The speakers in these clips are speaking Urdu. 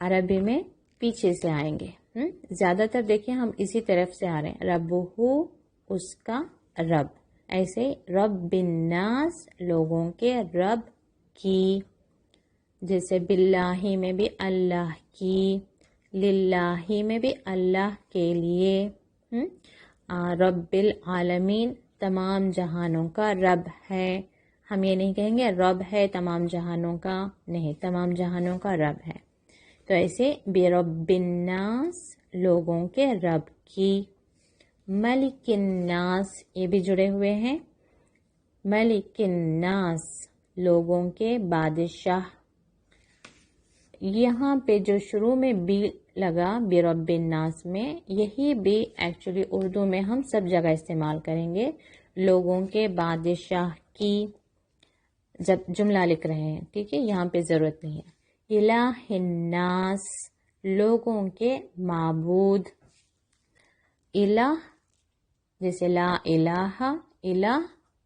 عربی میں پیچھے سے آئیں گے. زیادہ تر دیکھیں ہم اسی طرف سے آ رہے ہیں. ربہ اس کا رب. ایسے رب الناس لوگوں کے رب کی. جیسے باللہ میں بھی اللہ کی، للہ میں بھی اللہ کے لیے. رب العالمین تمام جہانوں کا رب ہے. ہم یہ نہیں کہیں گے رب ہے تمام جہانوں کا، نہیں، تمام جہانوں کا رب ہے. تو ایسے برب الناس لوگوں کے رب کی. ملک الناس یہ بھی جڑے ہوئے ہیں. ملک الناس لوگوں کے بادشاہ. یہاں پہ جو شروع میں بی لگا برب الناس میں، یہی بھی ایکچولی اردو میں ہم سب جگہ استعمال کریں گے. لوگوں کے بادشاہ کی جب جملہ لکھ رہے ہیں، ٹھیک ہے، یہاں پہ ضرورت نہیں ہے. الہ الناس لوگوں کے معبود. الہ جیسے لا الہ، الہ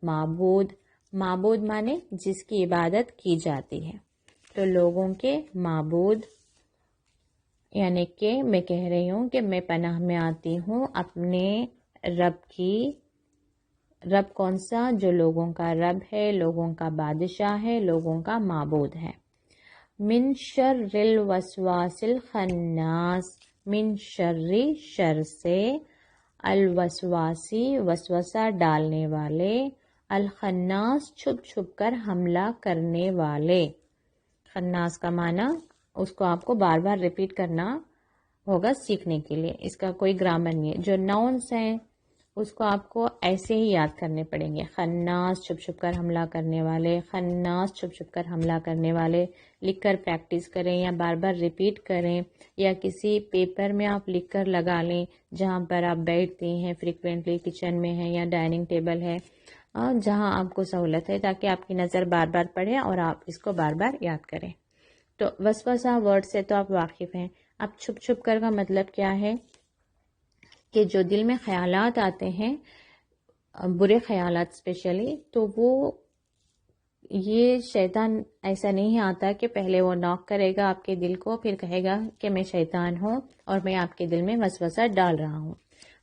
معبود. معبود مانے جس کی عبادت کی جاتی ہے. تو لوگوں کے معبود، یعنی کہ میں کہہ رہی ہوں کہ میں پناہ میں آتی ہوں اپنے رب کی. رب کون سا؟ جو لوگوں کا رب ہے، لوگوں کا بادشاہ ہے، لوگوں کا معبود ہے. من شر الوسواس الخناس. من شر شر سے، الوسواسی وسوسہ ڈالنے والے، الخناس چھپ چھپ کر حملہ کرنے والے. خناس کا معنی اس کو آپ کو بار بار ریپیٹ کرنا ہوگا سیکھنے کے لیے. اس کا کوئی گرامر نہیں ہے. جو ناؤنس ہیں اس کو آپ کو ایسے ہی یاد کرنے پڑیں گے. خناس چھپ چھپ کر حملہ کرنے والے، خناس چھپ چھپ کر حملہ کرنے والے. لکھ کر پریکٹس کریں یا بار بار ریپیٹ کریں، یا کسی پیپر میں آپ لکھ کر لگا لیں جہاں پر آپ بیٹھتے ہیں فریکوینٹلی، کچن میں ہے یا ڈائننگ ٹیبل ہے، جہاں آپ کو سہولت ہے، تاکہ آپ کی نظر بار بار پڑے اور آپ اس کو بار بار یاد کریں. تو وسوسہ ورڈ سے تو آپ واقف ہیں. اب چھپ چھپ کر کا مطلب کیا ہے؟ کہ جو دل میں خیالات آتے ہیں، برے خیالات اسپیشلی، تو وہ یہ شیطان ایسا نہیں آتا کہ پہلے وہ ناک کرے گا آپ کے دل کو، پھر کہے گا کہ میں شیطان ہوں اور میں آپ کے دل میں وسوسہ ڈال رہا ہوں.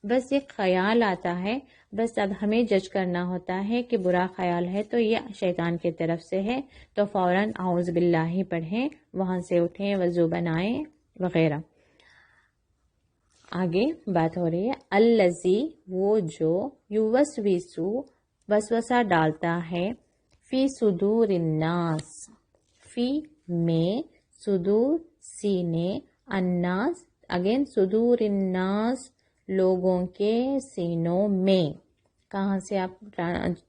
بس ایک خیال آتا ہے، بس اب ہمیں جج کرنا ہوتا ہے کہ برا خیال ہے تو یہ شیطان کی طرف سے ہے، تو فوراً اعوذ باللہ پڑھیں، وہاں سے اٹھیں، وضو بنائیں وغیرہ. آگے بات ہو رہی ہے الذی، وہ جو، یوسوسو وسوسہ ڈالتا ہے، فی صدور الناس، فی میں، صدور سینے، الناس اگین صدور الناس لوگوں کے سینوں میں. کہاں سے آپ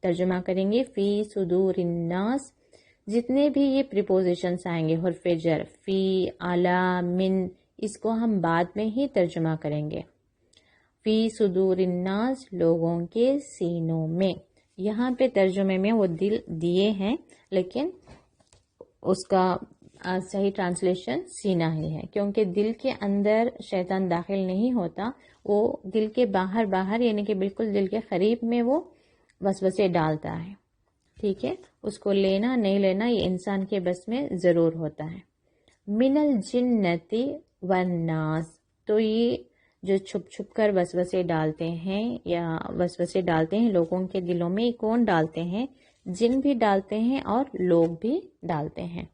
ترجمہ کریں گے؟ فی صدور الناس. جتنے بھی یہ پریپوزیشنس آئیں گے حرف جر، فی، علی، من، اس کو ہم بعد میں ہی ترجمہ کریں گے. فی صدور الناس لوگوں کے سینوں میں. یہاں پہ ترجمے میں وہ دل دیے ہیں، لیکن اس کا صحیح ٹرانسلیشن سینہ ہی ہے، کیونکہ دل کے اندر شیطان داخل نہیں ہوتا، وہ دل کے باہر باہر، یعنی کہ بالکل دل کے قریب میں وہ وسوسے ڈالتا ہے. ٹھیک ہے، اس کو لینا نہیں لینا یہ انسان کے بس میں ضرور ہوتا ہے. من الجنتی والناس. تو یہ جو چھپ چھپ کر وسوسے ڈالتے ہیں یا وسوسے ڈالتے ہیں لوگوں کے دلوں میں، کون ڈالتے ہیں؟ جن بھی ڈالتے ہیں اور لوگ بھی ڈالتے ہیں.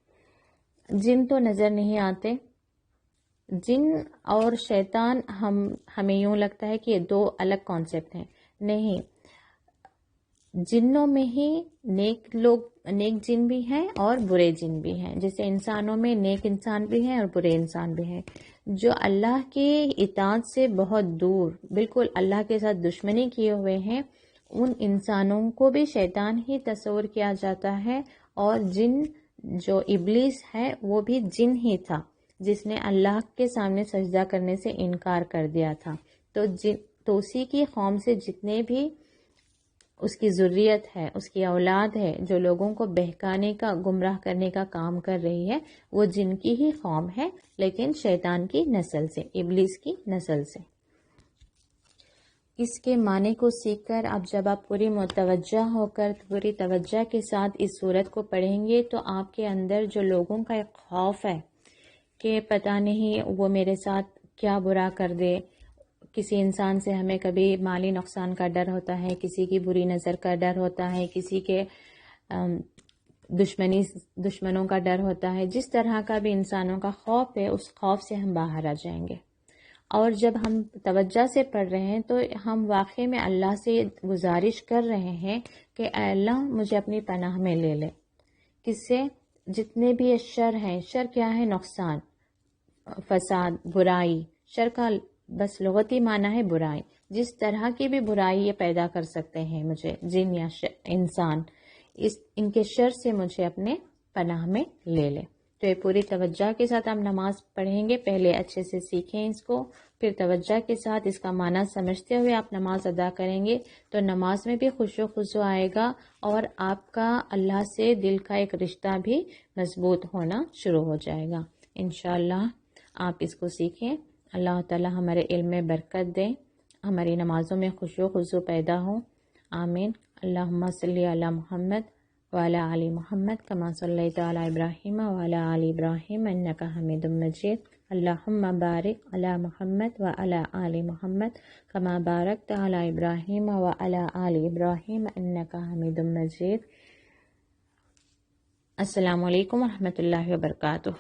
جن تو نظر نہیں آتے. جن اور شیطان ہمیں یوں لگتا ہے کہ یہ دو الگ کانسیپٹ ہیں. نہیں، جنوں میں ہی نیک جن بھی ہیں اور برے جن بھی ہیں. جیسے انسانوں میں نیک انسان بھی ہیں اور برے انسان بھی ہیں. جو اللہ کے اطاعت سے بہت دور، بالکل اللہ کے ساتھ دشمنی کیے ہوئے ہیں، ان انسانوں کو بھی شیطان ہی تصور کیا جاتا ہے. اور جن، جو ابلیس ہے وہ بھی جن ہی تھا جس نے اللہ کے سامنے سجدہ کرنے سے انکار کر دیا تھا. تو اسی کی قوم سے جتنے بھی اس کی ذریت ہے، اس کی اولاد ہے، جو لوگوں کو بہکانے کا، گمراہ کرنے کا کام کر رہی ہے، وہ جن کی ہی قوم ہے، لیکن شیطان کی نسل سے، ابلیس کی نسل سے. اس کے معنی کو سیکھ کر اب جب آپ پوری متوجہ ہو کر، پوری توجہ کے ساتھ اس سورت کو پڑھیں گے، تو آپ کے اندر جو لوگوں کا ایک خوف ہے کہ پتہ نہیں وہ میرے ساتھ کیا برا کر دے. کسی انسان سے ہمیں کبھی مالی نقصان کا ڈر ہوتا ہے، کسی کی بری نظر کا ڈر ہوتا ہے، کسی کے دشمنوں کا ڈر ہوتا ہے. جس طرح کا بھی انسانوں کا خوف ہے، اس خوف سے ہم باہر آ جائیں گے. اور جب ہم توجہ سے پڑھ رہے ہیں تو ہم واقعی میں اللہ سے گزارش کر رہے ہیں کہ اے اللہ مجھے اپنی پناہ میں لے لے. کس سے؟ جتنے بھی یہ شر ہیں. شر کیا ہے؟ نقصان، فساد، برائی. شر کا بس لغتی معنی ہے برائی. جس طرح کی بھی برائی یہ پیدا کر سکتے ہیں مجھے، جن یا انسان، ان کے شر سے مجھے اپنے پناہ میں لے لے. تو یہ پوری توجہ کے ساتھ ہم نماز پڑھیں گے. پہلے اچھے سے سیکھیں اس کو، پھر توجہ کے ساتھ اس کا معنی سمجھتے ہوئے آپ نماز ادا کریں گے تو نماز میں بھی خشوع و خضوع آئے گا، اور آپ کا اللہ سے دل کا ایک رشتہ بھی مضبوط ہونا شروع ہو جائے گا. انشاءاللہ آپ اس کو سیکھیں. اللہ تعالی ہمارے علم میں برکت دیں، ہماری نمازوں میں خشوع و خضوع پیدا ہو. آمین. اللہم صلی علی محمد وعلی آل محمد کما صلیت علی ابراہیم وعلی آل ابراہیم انک حمید مجید. اللہم بارک علی محمد وعلی آل محمد کما بارکت علی ابراہیم وعلی آل ابراہیم انک حمید مجید. السلام علیکم ورحمۃ اللہ وبرکاتہ.